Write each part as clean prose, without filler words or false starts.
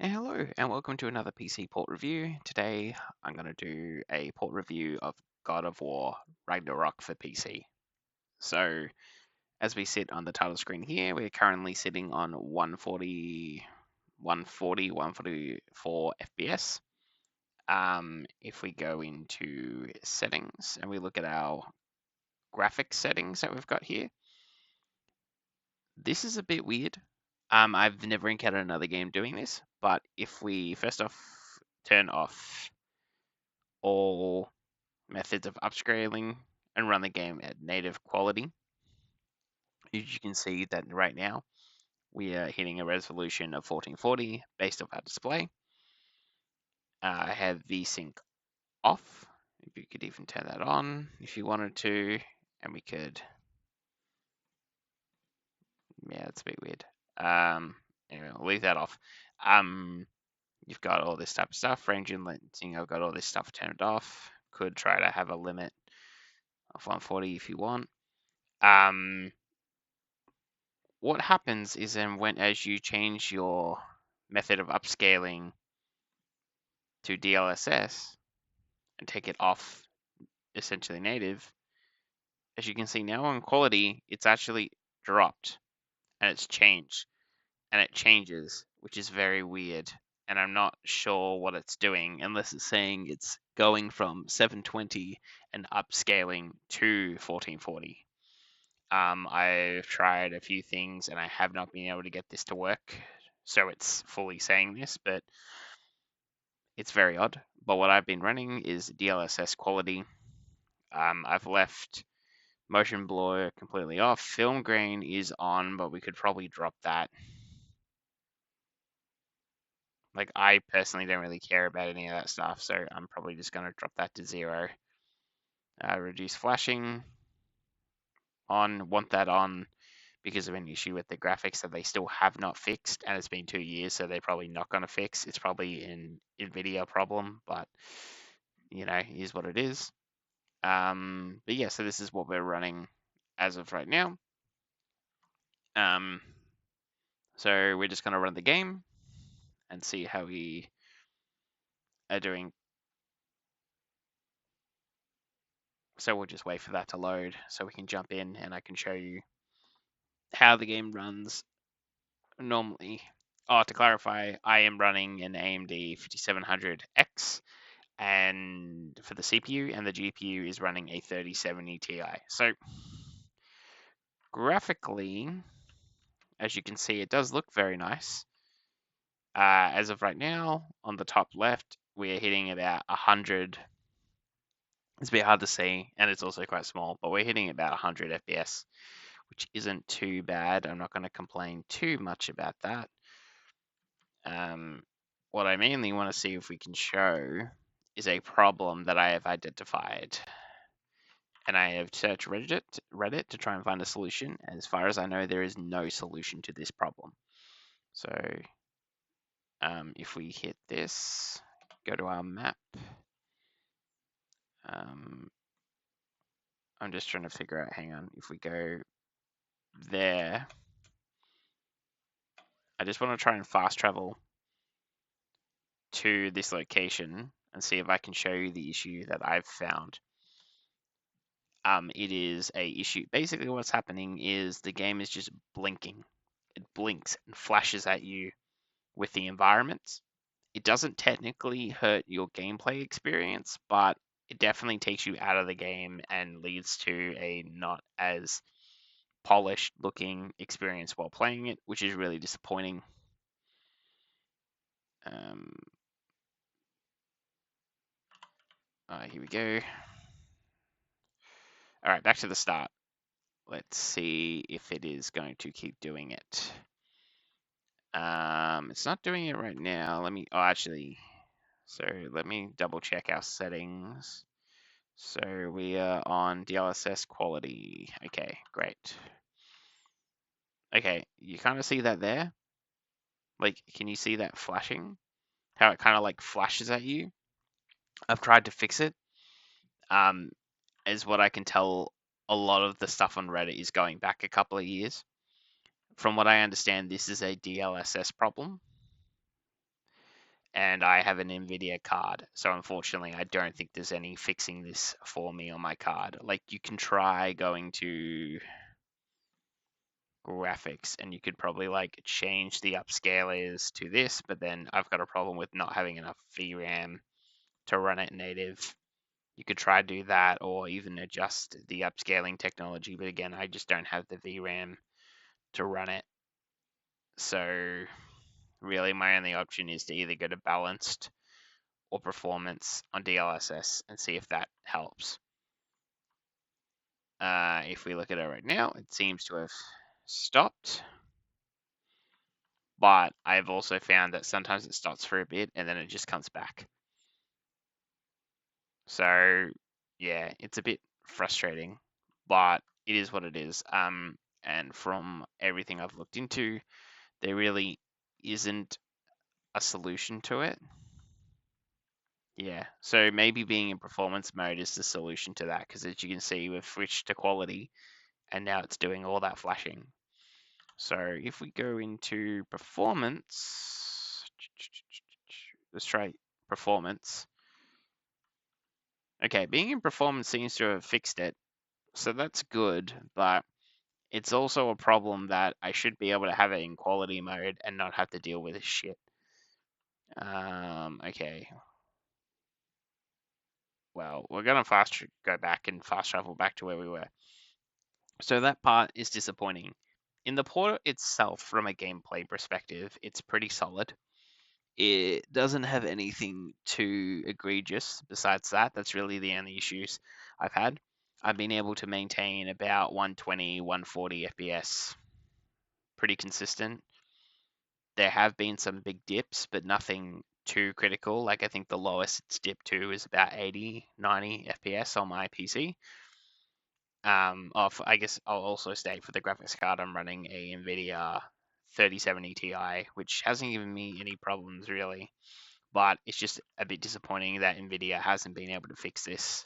Hello and welcome to another PC port review. Today I'm going to do a port review of God of War Ragnarok for PC. So as we sit on the title screen here, we're currently sitting on 144 FPS. If we go into settings and we look at our graphics settings that we've got here, this is a bit weird. I've never encountered another game doing this, but if we first off turn off all methods of upscaling and run the game at native quality, as you can see that right now we are hitting a resolution of 1440 based off our display. I have VSync off. If you could even turn that on if you wanted to, and we could. Yeah, it's a bit weird. Anyway, I'll leave that off. You've got all this type of stuff. Range and lensing, I've got all this stuff turned off. Could try to have a limit of 140 if you want. What happens is then as you change your method of upscaling to DLSS and take it off essentially native, as you can see now on quality, it's actually dropped and it's changed and it changes, which is very weird. And I'm not sure what it's doing unless it's saying it's going from 720 and upscaling to 1440. I've tried a few things and I have not been able to get this to work. So it's fully saying this, but it's very odd. But what I've been running is DLSS quality. I've left motion blur completely off. Film grain is on, but we could probably drop that. Like, I personally don't really care about any of that stuff, so I'm probably just going to drop that to 0. Reduce flashing on, want that on because of an issue with the graphics that they still have not fixed, and it's been 2 years, so they're probably not going to fix. It's probably an NVIDIA problem, but, is what it is. But yeah, so this is what we're running as of right now. So we're just going to run the game and see how we are doing. So we'll just wait for that to load so we can jump in and I can show you how the game runs normally. Oh, to clarify, I am running an AMD 5700X and for the CPU, and the GPU is running a 3070 Ti. So graphically, as you can see, it does look very nice. As of right now, on the top left, we are hitting about 100. It's a bit hard to see, and it's also quite small, but we're hitting about 100 FPS, which isn't too bad. I'm not going to complain too much about that. What I mainly want to see if we can show is a problem that I have identified. And I have searched Reddit to try and find a solution. As far as I know, there is no solution to this problem. So if we hit this, go to our map. I'm just trying to figure out, hang on, if we go there, I just want to try and fast travel to this location and see if I can show you the issue that I've found. It is a issue. Basically, what's happening is the game is just blinking. It blinks and flashes at you with the environments. It doesn't technically hurt your gameplay experience, but it definitely takes you out of the game and leads to a not as polished looking experience while playing it, which is really disappointing. Here we go. All right, back to the start. Let's see if it is going to keep doing it. It's not doing it right now. Let me double check our settings. So we are on DLSS quality. Okay, great. Okay, you kind of see that there? Like, can you see that flashing? How it kind of like flashes at you? I've tried to fix it. As what I can tell, a lot of the stuff on Reddit is going back a couple of years. From what I understand, this is a DLSS problem. and I have an NVIDIA card. So unfortunately, I don't think there's any fixing this for me on my card. Like, you can try going to graphics and you could probably like change the upscalers to this, but then I've got a problem with not having enough VRAM to run it native. You could try to do that or even adjust the upscaling technology, but again, I just don't have the VRAM to run it. So really my only option is to either go to balanced or performance on DLSS and see if that helps. If we look at it right now, it seems to have stopped. But I've also found that sometimes it stops for a bit and then it just comes back. So yeah, it's a bit frustrating, but it is what it is. And from everything I've looked into, there really isn't a solution to it. Yeah, so maybe being in performance mode is the solution to that, because as you can see, we've switched to quality and now it's doing all that flashing. So if we go into performance, let's try performance. Okay, being in performance seems to have fixed it, so that's good, but it's also a problem that I should be able to have it in quality mode and not have to deal with this shit. Okay. Well, we're gonna go back and fast travel back to where we were. So that part is disappointing. In the port itself, from a gameplay perspective, it's pretty solid. It doesn't have anything too egregious besides that. That's really the only issues I've had. I've been able to maintain about 120, 140 FPS pretty consistent. There have been some big dips, but nothing too critical. Like, I think the lowest it's dipped to is about 80, 90 FPS on my PC. I guess I'll also state for the graphics card, I'm running a NVIDIA 3070 Ti, which hasn't given me any problems really, but it's just a bit disappointing that NVIDIA hasn't been able to fix this.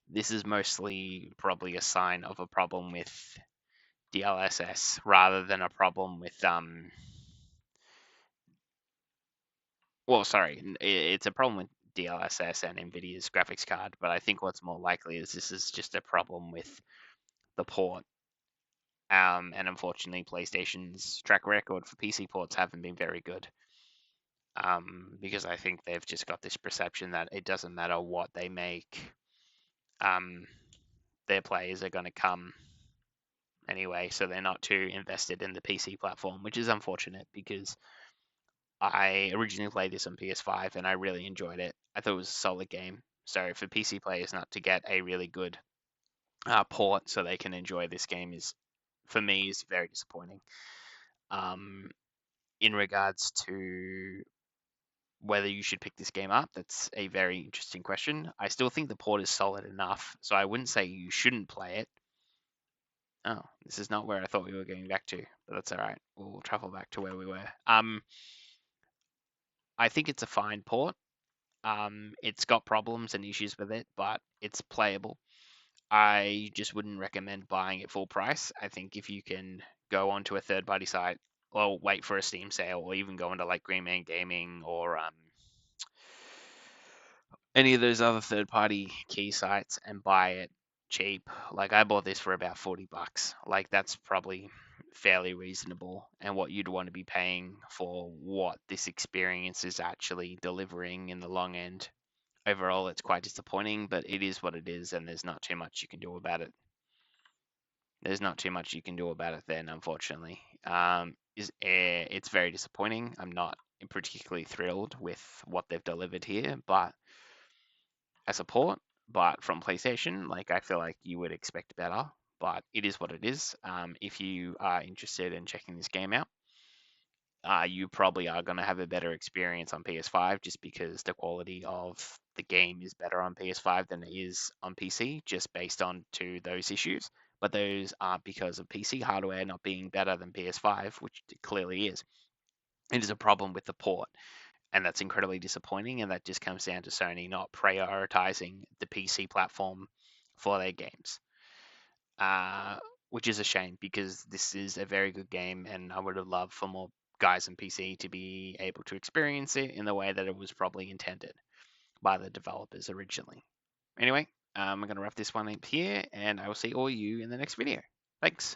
This is mostly probably a sign of a problem with DLSS rather than a problem with well, sorry, it's a problem with DLSS and NVIDIA's graphics card, but I think what's more likely is this is just a problem with the port. And unfortunately, PlayStation's track record for PC ports haven't been very good. Because I think they've just got this perception that it doesn't matter what they make, their players are going to come anyway, so they're not too invested in the PC platform, which is unfortunate because I originally played this on PS5 and I really enjoyed it. I thought it was a solid game. So for PC players not to get a really good port so they can enjoy this game is, for me, is very disappointing. Um, in regards to whether you should pick this game up, that's a very interesting question. I still think the port is solid enough, so I wouldn't say you shouldn't play it. Oh, this is not where I thought we were going back to, but that's all right. We'll travel back to where we were. I think it's a fine port. It's got problems and issues with it, but it's playable. I just wouldn't recommend buying it full price. I think if you can go onto a third party site or wait for a Steam sale or even go into like Green Man Gaming or any of those other third party key sites and buy it cheap. Like, I bought this for about $40. Like, that's probably fairly reasonable and what you'd want to be paying for what this experience is actually delivering in the long end. Overall, it's quite disappointing, but it is what it is, and there's not too much you can do about it. There's not too much you can do about it then, unfortunately. It's very disappointing. I'm not particularly thrilled with what they've delivered here, but as a port, but from PlayStation, like, I feel like you would expect better, but it is what it is. If you are interested in checking this game out, you probably are going to have a better experience on PS5 just because the quality of the game is better on PS5 than it is on PC, just based on to those issues. But those aren't because of PC hardware not being better than PS5, which it clearly is. It is a problem with the port, and that's incredibly disappointing. And that just comes down to Sony not prioritizing the PC platform for their games, uh, which is a shame because this is a very good game, and I would have loved for more guys on PC to be able to experience it in the way that it was probably intended by the developers originally. Anyway, I'm going to wrap this one up here, and I will see all you in the next video. Thanks.